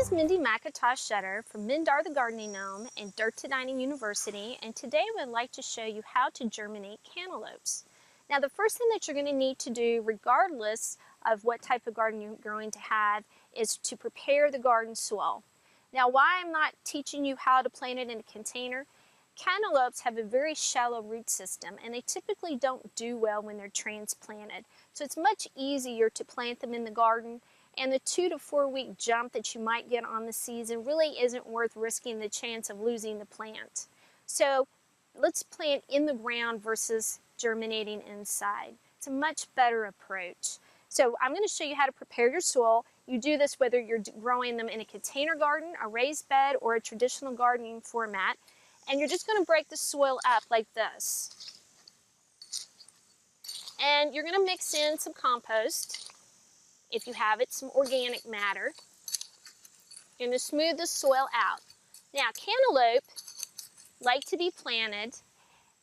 is Mindy McIntosh-Shutter from Mindar the Gardening Gnome and Germinating University, and today I would like to show you how to germinate cantaloupes. Now the first thing that you're going to need to do, regardless of what type of garden you're going to have, is to prepare the garden soil. Now why I'm not teaching you how to plant it in a container, cantaloupes have a very shallow root system and they typically don't do well when they're transplanted. So it's much easier to plant them in the garden, and the 2 to 4 week jump that you might get on the season really isn't worth risking the chance of losing the plant. So let's plant in the ground versus germinating inside. It's a much better approach. So I'm going to show you how to prepare your soil. You do this whether you're growing them in a container garden, a raised bed, or a traditional gardening format. And you're just going to break the soil up like this. And you're going to mix in some compost, if you have it, some organic matter. You're going to smooth the soil out. Now, cantaloupe like to be planted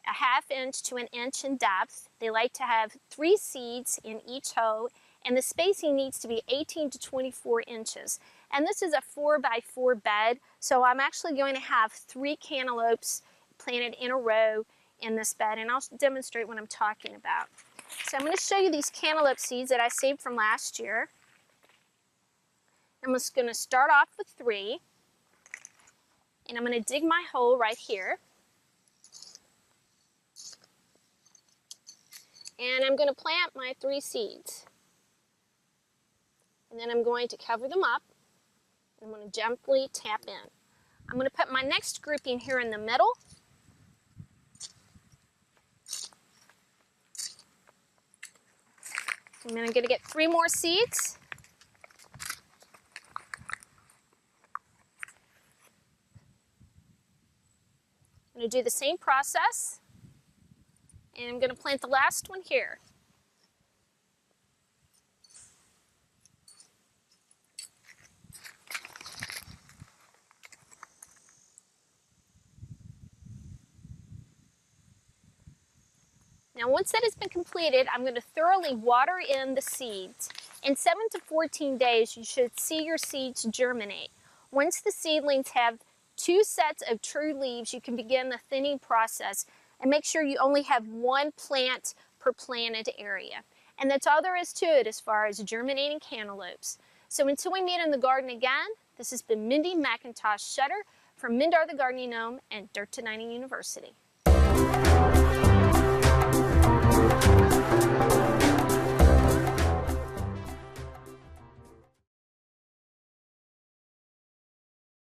a 1/2 inch to 1 inch in depth. They like to have 3 seeds in each hoe, and the spacing needs to be 18 to 24 inches. And this is a 4x4 bed, so I'm actually going to have 3 cantaloupes planted in a row in this bed, and I'll demonstrate what I'm talking about. So I'm going to show you these cantaloupe seeds that I saved from last year. I'm just going to start off with 3, and I'm going to dig my hole right here. And I'm going to plant my 3 seeds. And then I'm going to cover them up. I'm going to gently tap in. I'm going to put my next grouping here in the middle. And then I'm going to get 3 more seeds. I'm going to do the same process. And I'm going to plant the last one here. Now once that has been completed, I'm going to thoroughly water in the seeds. In 7 to 14 days, you should see your seeds germinate. Once the seedlings have 2 sets of true leaves, you can begin the thinning process, and make sure you only have 1 plant per planted area. And that's all there is to it as far as germinating cantaloupes. So until we meet in the garden again, this has been Mindy McIntosh-Shutter from Mindar the Gardening Gnome and Germinating University.